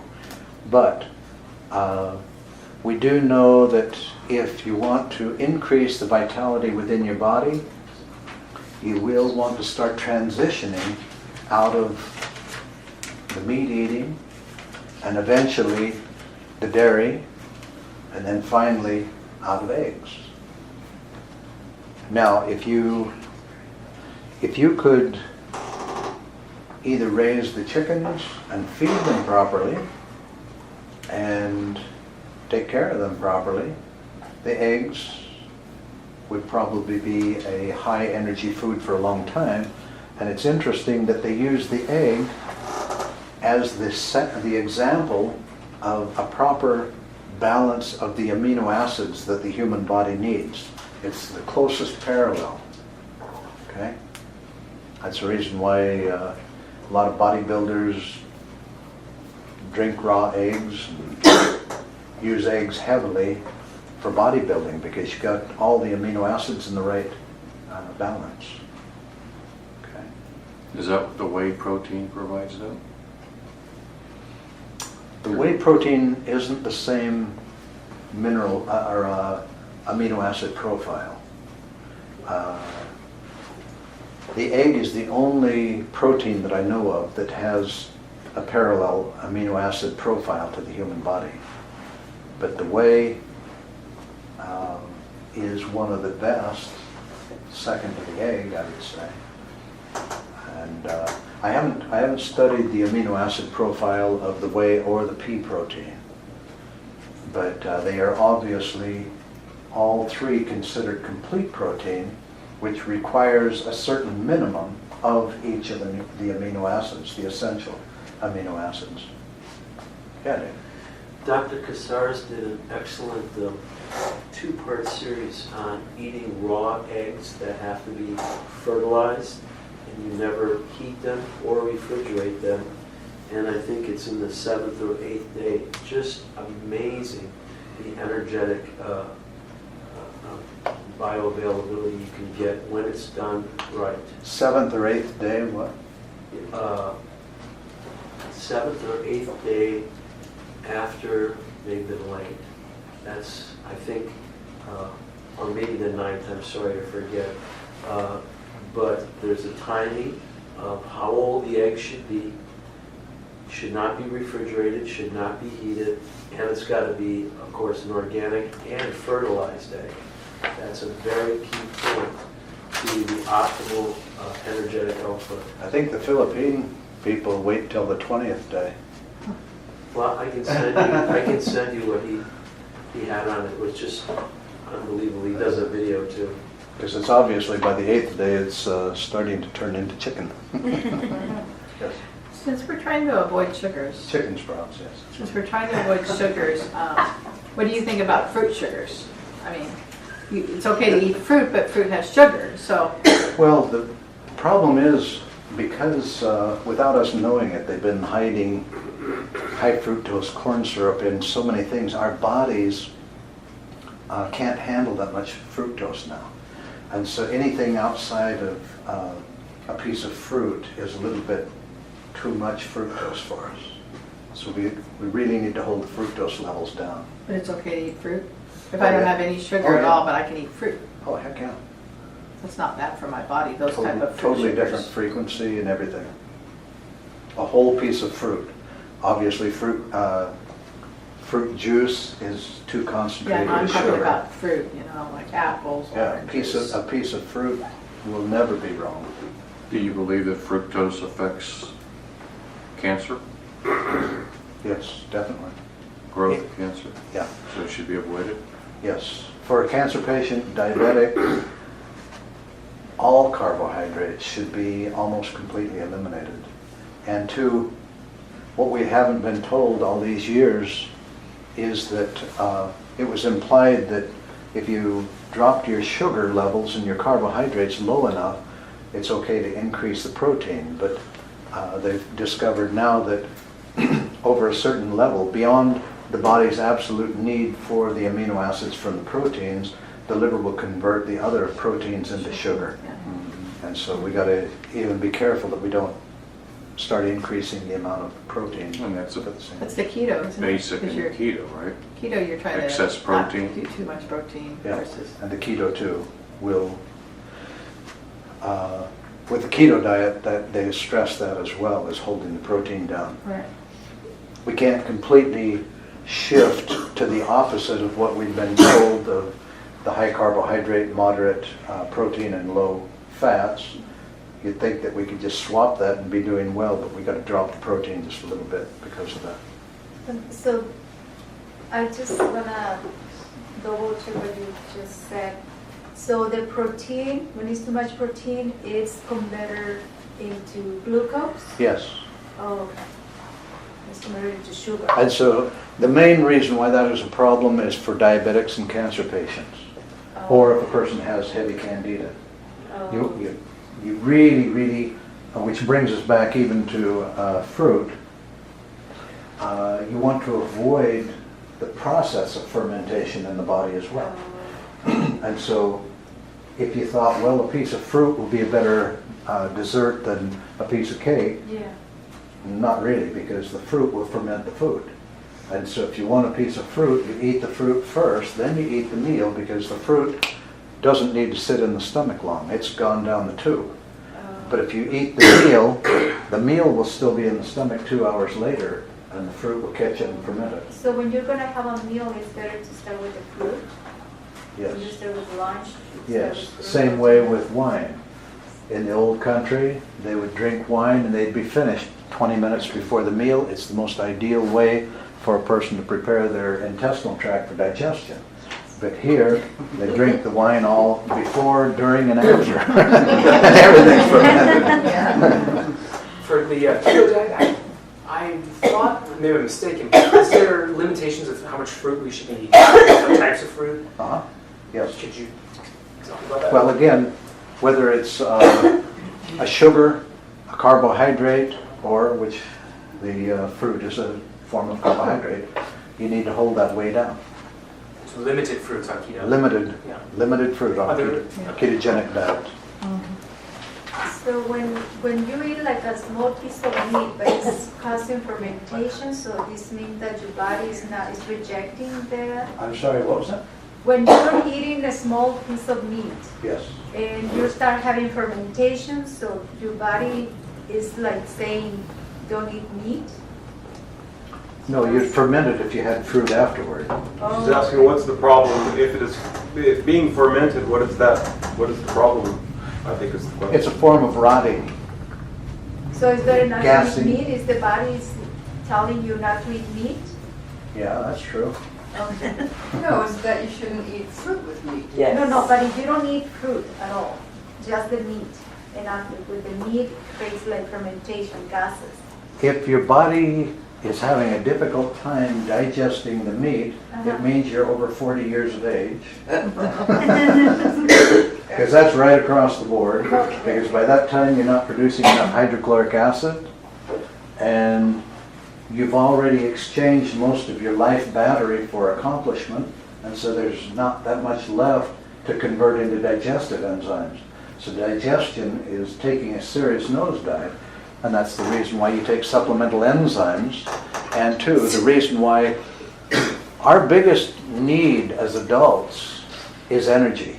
But we do know that if you want to increase the vitality within your body, you will want to start transitioning out of the meat eating and eventually the dairy and then finally out of eggs. Now, if you could either raise the chickens and feed them properly and take care of them properly, the eggs would probably be a high energy food for a long time. And it's interesting that they use the egg as the example of a proper balance of the amino acids that the human body needs. It's the closest parallel. Okay? That's the reason why a lot of bodybuilders drink raw eggs and use eggs heavily for bodybuilding, because you got all the amino acids in the right balance. Okay. Is that what the whey protein provides them? The whey protein isn't the same mineral or amino acid profile. The egg is the only protein that I know of that has a parallel amino acid profile to the human body. But the whey is one of the best, second to the egg, I would say. And I haven't studied the amino acid profile of the whey or the pea protein, but they are obviously all three considered complete protein, which requires a certain minimum of each of the amino acids, the essential amino acids. Yeah, Dave. Dr. Casares did an excellent two-part series on eating raw eggs that have to be fertilized, and you never heat them or refrigerate them. And I think it's in the 7th or 8th day. Just amazing the energetic bioavailability you can get when it's done right. 7th or 8th day, what? 7th or 8th day after they've been laid. That's, I think, or maybe the 9th, I'm sorry to forget. But there's a timing of how old the egg should be. Should not be refrigerated, should not be heated, and it's got to be, of course, an organic and fertilized egg. That's a very key point to the optimal energetic output. I think the Philippine people wait till the 20th day. Well, I can send you what he had on it. It was just unbelievable. He does a video too. Because it's obviously by the 8th day it's starting to turn into chicken. Yes. Since we're trying to avoid sugars, Chicken sprouts, yes. since we're trying to avoid sugars, what do you think about fruit sugars? I mean, it's okay to eat fruit, but fruit has sugar, so. Well, the problem is, because without us knowing it, they've been hiding high fructose corn syrup in so many things. Our bodies can't handle that much fructose now. And so anything outside of a piece of fruit is a little bit too much fructose for us. So we really need to hold the fructose levels down. But it's okay to eat fruit? If I don't have any sugar at all, but I can eat fruit? Oh, heck yeah. That's not bad for my body, those type of fruit Totally sugars. different frequency and everything. A whole piece of fruit. Obviously, fruit juice is too Yeah, concentrated no, I'm with talking sugar. about fruit, like apples, Yeah, oranges. a piece of fruit will never be wrong. Do you believe that fructose affects cancer, Yes, definitely. growth of cancer? Yeah. So it should be avoided? Yes. For a cancer patient, diabetic, all carbohydrates should be almost completely eliminated. And two, what we haven't been told all these years is that it was implied that if you dropped your sugar levels and your carbohydrates low enough, it's okay to increase the protein. But they've discovered now that over a certain level, beyond the body's absolute need for the amino acids from the proteins, the liver will convert the other proteins into sugar. And so we got to even be careful that we don't start increasing the amount of protein. And that's a That's the keto, isn't it? basic in 'Cause you're- keto, right? Keto, you're trying Excess to protein. not do too much protein Yeah, versus. and the keto too will, with the keto diet, that they stress that as well, as holding the protein down. Right. We can't completely shift to the opposite of what we've been told of the high carbohydrate, moderate protein, and low fats, you'd think that we could just swap that and be doing well, but we got to drop the protein just a little bit because of that. So I just wanna double check what you just said. So the protein, when it's too much protein, it's converted into glucose? Yes. Oh, okay. It's converted into sugar. And so the main reason why that is a problem is for diabetics and cancer patients, or if a person has heavy candida. You really, which brings us back even to fruit, you want to avoid the process of fermentation in the body as well. And so if you thought, well, a piece of fruit will be a better dessert than a piece of cake, Yeah. not really, because the fruit will ferment the food. And so if you want a piece of fruit, you eat the fruit first, then you eat the meal, because the fruit doesn't need to sit in the stomach long. It's gone down the tube. But if you eat the meal will still be in the stomach 2 hours later, and the fruit will catch it and ferment it. So when you're gonna have a meal, it's better to start with the fruit? Yes. When you start with lunch? Yes, same way with wine. In the old country, they would drink wine and they'd be finished 20 minutes before the meal. It's the most ideal way for a person to prepare their intestinal tract for digestion. But here, they drink the wine all before, during, and after. And everything's fermented. For the keto diet, I thought, maybe I'm mistaken, is there limitations of how much fruit we should be eating? What types of fruit? Yes. Could you talk about that? Well, again, whether it's a sugar, a carbohydrate, or which the fruit is a form of carbohydrate, you need to hold that way down. So limited fruits on keto. Limited fruit on Other- ketogenic diet. So when you eat like a small piece of meat, but it's causing fermentation, so this means that your body is rejecting the... I'm sorry, what was that? When you're eating a small piece of meat, Yes. and you start having fermentation, so your body is like saying, don't eat meat? No, you'd ferment it if you had fruit afterward. She's asking what's the problem if being fermented, what is that? What is the problem? I think is the question. It's a form of rotting. So is there not to Gassing. eat meat? Is the body telling you not to eat meat? Yeah, that's true. Okay. No, it's that you shouldn't eat fruit with meat. No, but if you don't eat fruit at all, just the meat, and after with the meat, it creates like fermentation gases. If your body is having a difficult time digesting the meat, it means you're over 40 years of age. Because that's right across the board. Because by that time you're not producing enough hydrochloric acid, and you've already exchanged most of your life battery for accomplishment, and so there's not that much left to convert into digestive enzymes. So digestion is taking a serious nosedive, and that's the reason why you take supplemental enzymes. And two, the reason why our biggest need as adults is energy.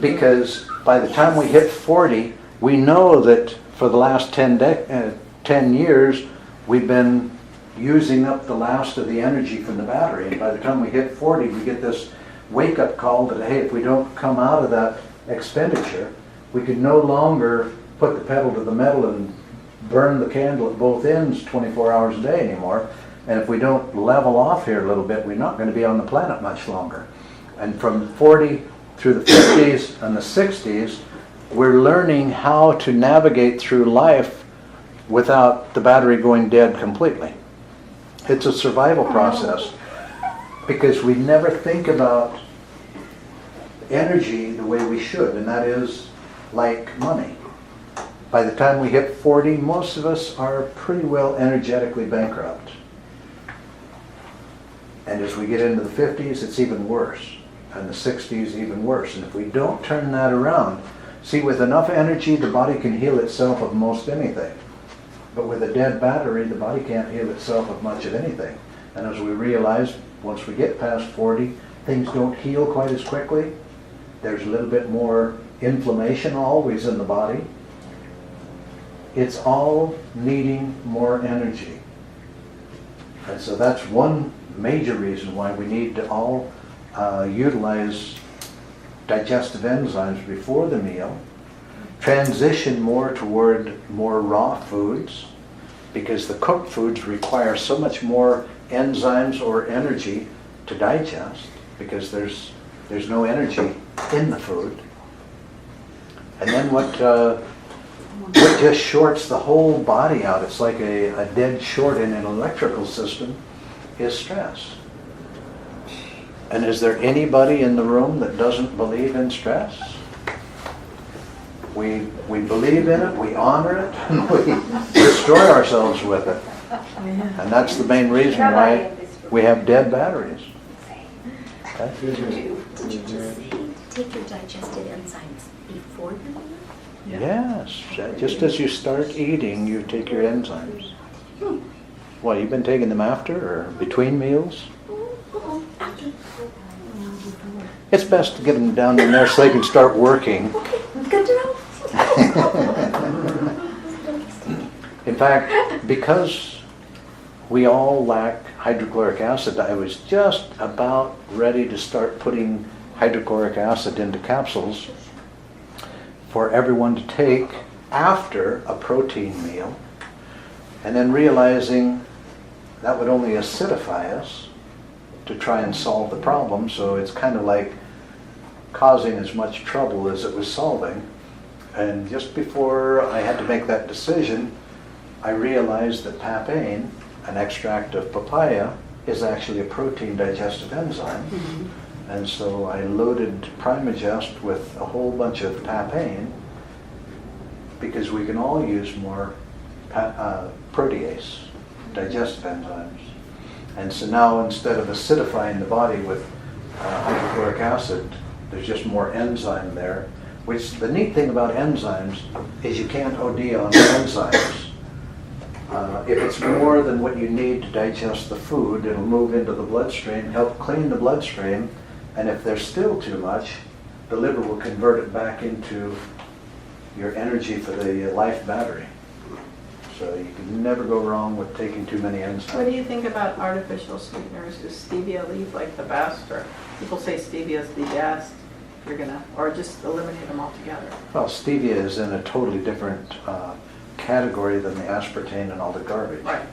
Because by the time we hit 40, we know that for the last 10 years, we've been using up the last of the energy from the battery. And by the time we hit 40, we get this wake-up call that, hey, if we don't come out of that expenditure, we can no longer put the pedal to the metal and burn the candle at both ends 24 hours a day anymore. And if we don't level off here a little bit, we're not going to be on the planet much longer. And from 40 through the 50s and the 60s, we're learning how to navigate through life without the battery going dead completely. It's a survival process because we never think about energy the way we should, and that is like money. By the time we hit 40, most of us are pretty well energetically bankrupt. And as we get into the 50s, it's even worse. And the 60s, even worse. And if we don't turn that around, see, with enough energy, the body can heal itself of most anything. But with a dead battery, the body can't heal itself of much of anything. And as we realize, once we get past 40, things don't heal quite as quickly. There's a little bit more inflammation always in the body. It's all needing more energy. And so that's one major reason why we need to all utilize digestive enzymes before the meal, transition more toward more raw foods, because the cooked foods require so much more enzymes or energy to digest, because there's no energy in the food. And then what just shorts the whole body out, it's like a dead short in an electrical system, is stress. And is there anybody in the room that doesn't believe in stress? We believe in it, we honor it, and we destroy ourselves with it. And that's the main reason why we have dead batteries. Okay? Did you just say to take your digestive enzymes before the meal? Yes, just as you start eating, you take your enzymes. Well, you've been taking them after or between meals? After. It's best to get them down in there so they can start working. Good to know. In fact, because we all lack hydrochloric acid, I was just about ready to start putting hydrochloric acid into capsules for everyone to take after a protein meal, and then realizing that would only acidify us to try and solve the problem. So it's kind of like causing as much trouble as it was solving. And just before I had to make that decision, I realized that papain, an extract of papaya, is actually a protein digestive enzyme. And so I loaded Primagest with a whole bunch of papain, because we can all use more protease, digestive enzymes. And so now, instead of acidifying the body with hydrochloric acid, there's just more enzyme there. Which, the neat thing about enzymes is you can't OD on enzymes. If it's more than what you need to digest the food, it'll move into the bloodstream, help clean the bloodstream, and if there's still too much, the liver will convert it back into your energy for the life battery. So you can never go wrong with taking too many enzymes. What do you think about artificial sweeteners? Is stevia leaf like the best, or people say stevia is the best? You're gonna, or just eliminate them altogether? Well, stevia is in a totally different category than the aspartame and all the garbage. Right.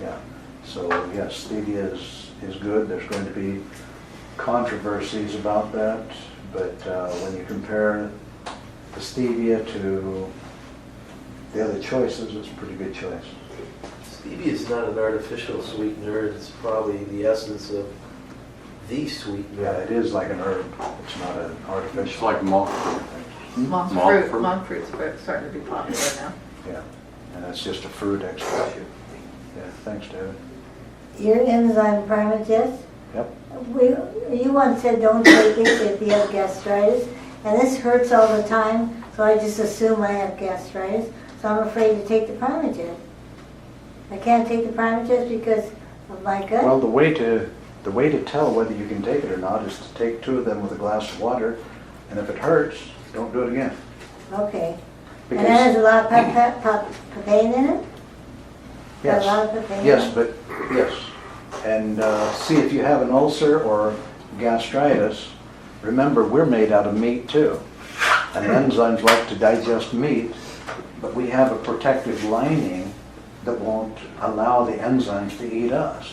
Yeah. So yes, stevia is good. There's going to be controversies about that, but when you compare the stevia to the other choices, it's a pretty good choice. Stevia is not an artificial sweetener. It's probably the essence of the sweetener. Yeah, it is like an herb. It's not an artificial. It's like monk fruit. Monk fruit's starting to be popular now. Yeah, and that's just a fruit extract. Yeah, thanks, David. Your enzyme Primagest? Yep. You once said don't take it if you have gastritis, and this hurts all the time, so I just assume I have gastritis, so I'm afraid to take the Primagest. I can't take the Primagest because of my gut? Well, the way to tell whether you can take it or not is to take 2 of them with a glass of water, and if it hurts, don't do it again. Okay. Because and that has a lot of papain in it? yes, A lot of papain in yes, it? but yes. And see, if you have an ulcer or gastritis, remember we're made out of meat too. And enzymes like to digest meat, but we have a protective lining that won't allow the enzymes to eat us.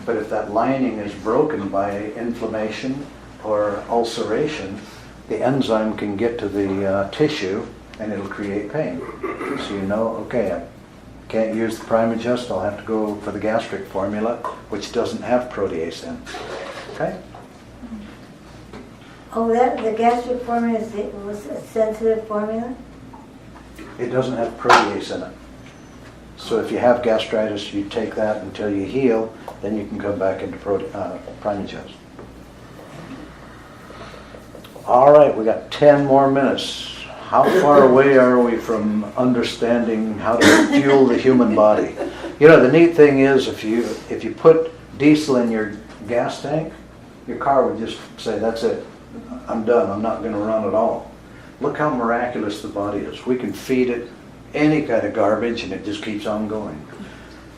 But if that lining is broken by inflammation or ulceration, the enzyme can get to the tissue and it'll create pain. So you know, okay, I can't use the Primagest, I'll have to go for the gastric formula, which doesn't have protease in. Okay? Oh, the gastric formula was a sensitive formula? It doesn't have protease in it. So if you have gastritis, you take that until you heal, then you can come back into Primagest. All right, we got 10 more minutes. How far away are we from understanding how to fuel the human body? You know, the neat thing is if you put diesel in your gas tank, your car would just say, that's it, I'm done, I'm not going to run at all. Look how miraculous the body is. We can feed it any kind of garbage and it just keeps on going.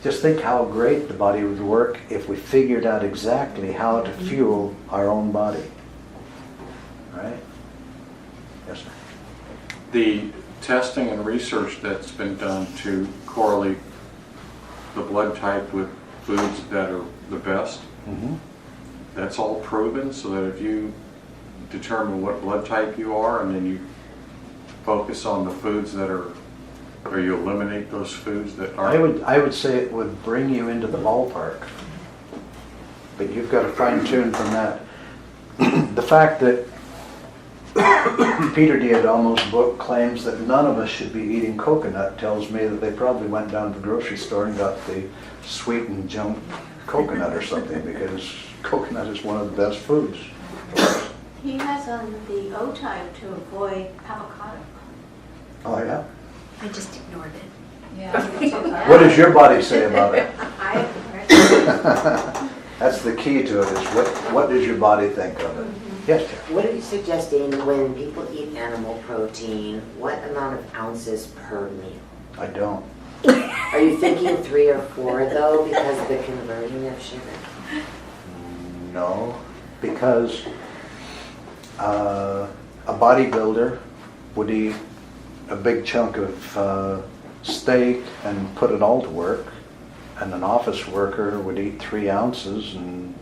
Just think how great the body would work if we figured out exactly how to fuel our own body. Right? Yes, sir. The testing and research that's been done to correlate the blood type with foods that are the best, that's all proven, so that if you determine what blood type you are and then you focus on the foods that are, or you eliminate those foods that are... I would say it would bring you into the ballpark, but you've got to fine tune from that. The fact that Peter D'Addamo's book claims that none of us should be eating coconut tells me that they probably went down to the grocery store and got the sweetened junk coconut or something, because coconut is one of the best foods. He has on the O type to avoid avocado. Oh, yeah? I just ignored it. Yeah. What does your body say about it? I That's the key to it, is what does your body think of it? Yes, Jeff? What are you suggesting when people eat animal protein? What amount of ounces per meal? I don't. Are you thinking 3 or 4 though, because of the converting of sugar? No, because a bodybuilder would eat a big chunk of steak and put it all to work, and an office worker would eat 3 ounces and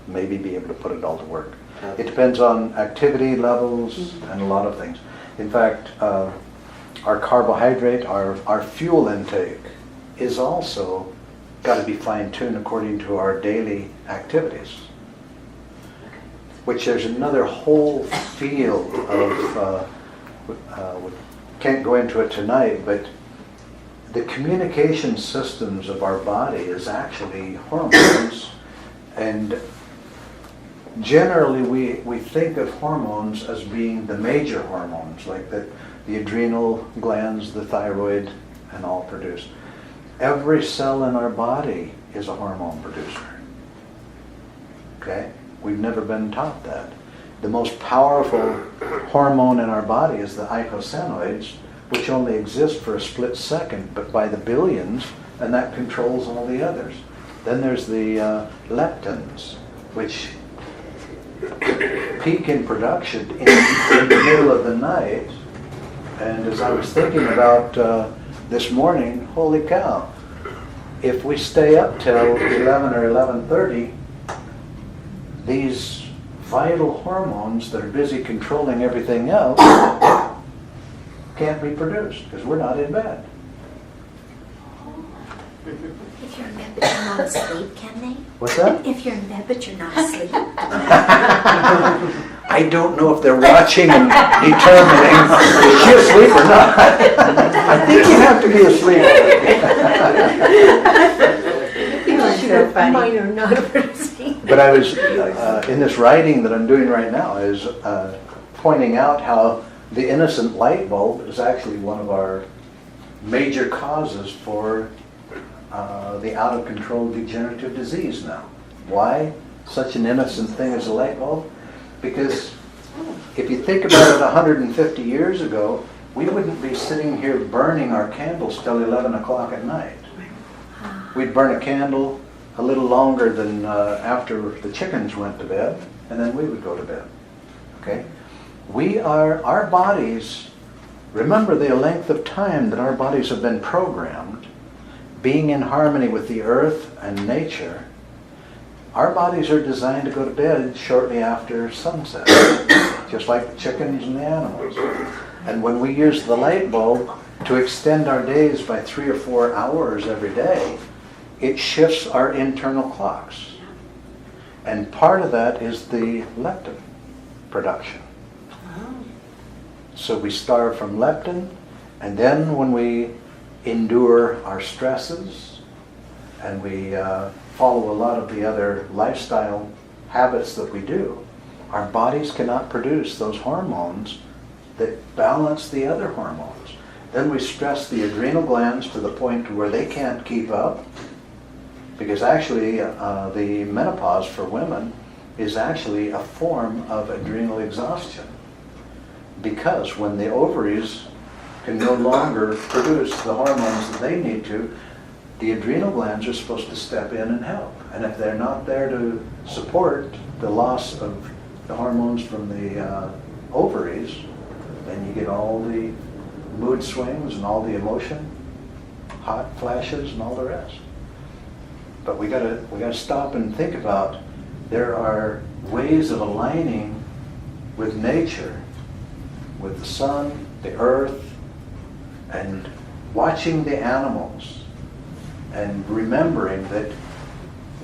maybe be able to put it all to work. It depends on activity levels and a lot of things. In fact, our carbohydrate, our fuel intake is also got to be fine-tuned according to our daily activities, which there's another whole field of, we can't go into it tonight, but the communication systems of our body is actually hormones, and generally we think of hormones as being the major hormones, like the adrenal glands, the thyroid, and all produce. Every cell in our body is a hormone producer. Okay? We've never been taught that. The most powerful hormone in our body is the eicosanoids, which only exist for a split second, but by the billions, and that controls all the others. Then there's the leptins, which peak in production in the middle of the night. And as I was thinking about this morning, holy cow, if we stay up till 11 or 11:30, these vital hormones that are busy controlling everything else can't be produced because we're not in bed. If you're in bed but you're not asleep, can they? What's that? If you're in bed but you're not asleep. I don't know if they're watching and determining is she asleep or not. I think you have to be asleep. Mine are not asleep. But I was, in this writing that I'm doing right now, is pointing out how the innocent light bulb is actually one of our major causes for the out-of-control degenerative disease now. Why such an innocent thing as a light bulb? Because if you think about it 150 years ago, we wouldn't be sitting here burning our candles till 11 o'clock at night. We'd burn a candle a little longer than after the chickens went to bed, and then we would go to bed. Okay? Our bodies, remember the length of time that our bodies have been programmed, being in harmony with the earth and nature. Our bodies are designed to go to bed shortly after sunset, just like the chickens and the animals. And when we use the light bulb to extend our days by 3 or 4 hours every day, it shifts our internal clocks. And part of that is the leptin production. So we starve from leptin, and then when we endure our stresses and we follow a lot of the other lifestyle habits that we do, our bodies cannot produce those hormones that balance the other hormones. Then we stress the adrenal glands to the point where they can't keep up, because actually the menopause for women is actually a form of adrenal exhaustion, because when the ovaries can no longer produce the hormones that they need to, the adrenal glands are supposed to step in and help. And if they're not there to support the loss of the hormones from the ovaries, then you get all the mood swings and all the emotion, hot flashes and all the rest. But we gotta stop and think about, there are ways of aligning with nature, with the sun, the earth, and watching the animals, and remembering that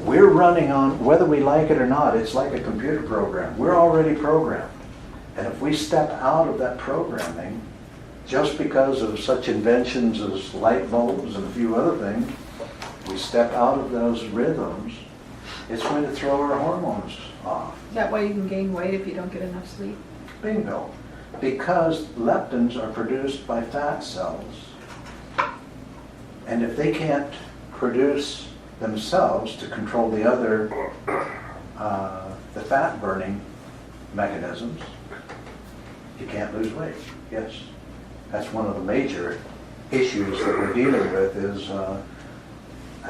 we're running on, whether we like it or not, it's like a computer program. We're already programmed. And if we step out of that programming, just because of such inventions as light bulbs and a few other things, we step out of those rhythms, it's going to throw our hormones off. That way you can gain weight if you don't get enough sleep. Bingo. Because leptins are produced by fat cells. And if they can't produce themselves to control the other, the fat burning mechanisms, you can't lose weight. Yes. That's one of the major issues that we're dealing with, is a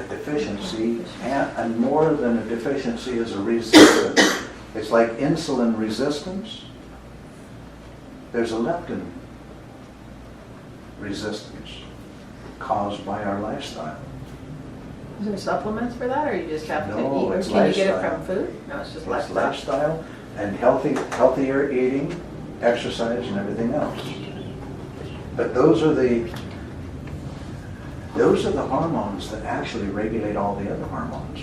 deficiency, and more than a deficiency is a resistance. It's like insulin resistance. There's a leptin resistance caused by our lifestyle. Is there supplements for that, or you just have to No, eat? Or it's can you get it lifestyle. from food? No, it's just It's lifestyle. lifestyle and healthier eating, exercise, and everything else. But those are the hormones that actually regulate all the other hormones.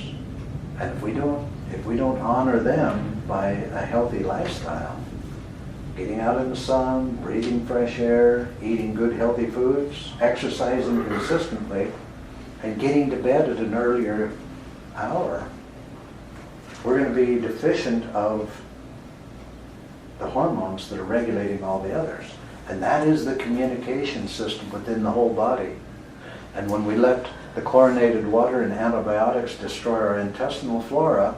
And if we don't honor them by a healthy lifestyle, getting out in the sun, breathing fresh air, eating good healthy foods, exercising consistently, and getting to bed at an earlier hour, we're going to be deficient of the hormones that are regulating all the others. And that is the communication system within the whole body. And when we let the chlorinated water and antibiotics destroy our intestinal flora,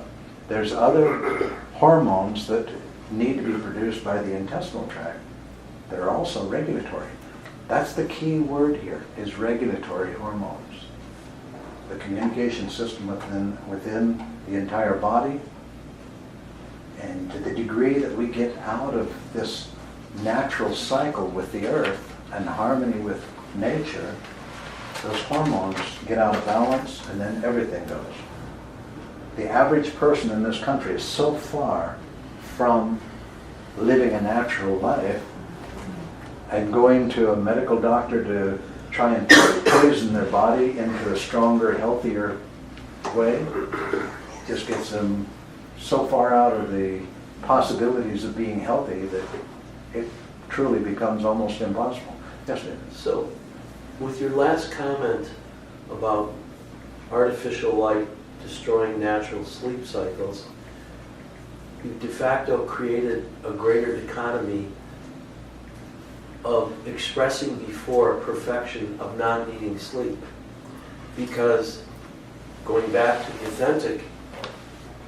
there's other hormones that need to be produced by the intestinal tract that are also regulatory. That's the key word here, is regulatory hormones. The communication system within the entire body. And to the degree that we get out of this natural cycle with the earth and harmony with nature, those hormones get out of balance, and then everything goes. The average person in this country is so far from living a natural life and going to a medical doctor to try and poison their body into a stronger, healthier way. Just gets them so far out of the possibilities of being healthy that it truly becomes almost impossible. Yes, David? So, with your last comment about artificial light destroying natural sleep cycles, you de facto created a greater dichotomy of expressing before perfection of not needing sleep. Because going back to the authentic,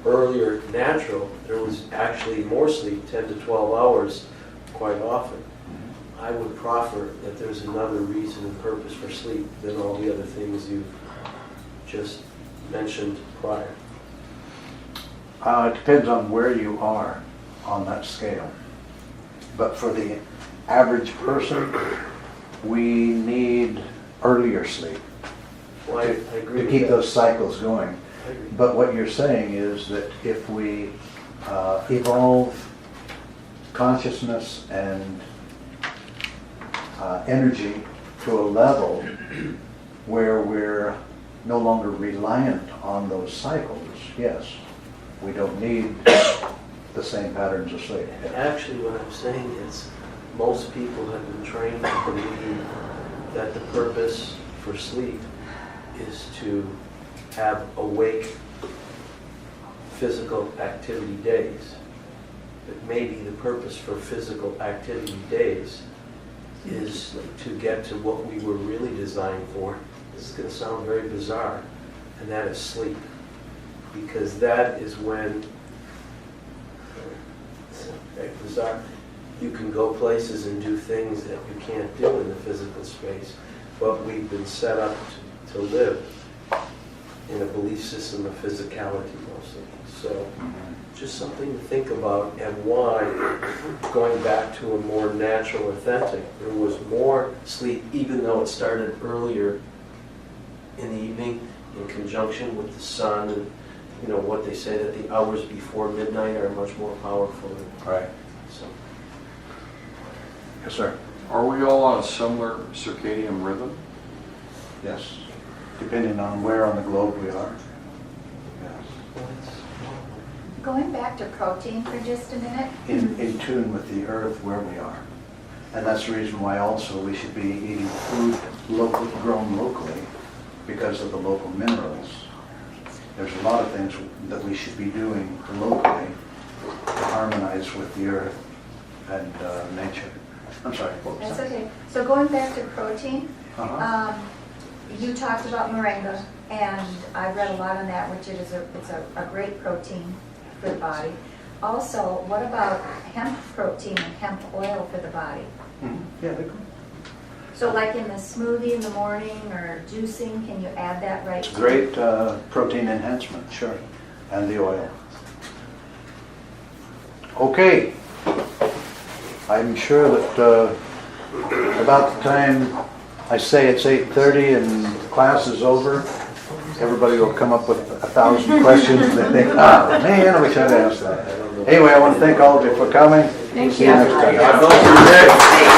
earlier natural, there was actually more sleep, 10 to 12 hours quite often. I would proffer that there's another reason and purpose for sleep than all the other things you've just mentioned prior. It depends on where you are on that scale. But for the average person, we need earlier sleep Well, I agree to with keep that. those cycles going. I agree. But what you're saying is that if we evolve consciousness and energy to a level where we're no longer reliant on those cycles, yes, we don't need the same patterns of sleep. Actually, what I'm saying is most people have been trained to believe that the purpose for sleep is to have awake physical activity days. But maybe the purpose for physical activity days is to get to what we were really designed for. This is going to sound very bizarre, and that is sleep. Because that is when, very bizarre, you can go places and do things that you can't do in the physical space, but we've been set up to live in a belief system of physicality mostly. So just something to think about, and why, going back to a more natural, authentic, there was more sleep, even though it started earlier in the evening in conjunction with the sun, and you know what they say, that the hours before midnight are much more powerful. Right. So. Yes, sir. Are we all on a similar circadian rhythm? Yes. Depending on where on the globe we are. Yes. Going back to protein for just a minute. In tune with the earth where we are. And that's the reason why also we should be eating food grown locally, because of the local minerals. There's a lot of things that we should be doing locally to harmonize with the earth and nature. I'm sorry. What was That's that? okay. So going back to protein, Uh-huh. you talked about moringa, and I've read a lot on that, which it's a great protein for the body. Also, what about hemp protein and hemp oil for the body? Yeah, they go. So like in the smoothie in the morning or juicing, can you add that right? Great protein enhancement, sure. And the oil. Okay. I'm sure that about the time I say it's 8:30 and class is over, everybody will come up with 1,000 questions and they think, oh man, I wish I'd asked that. Anyway, I want to thank all of you for coming. Thank See you you. next time. God bless you, Mick.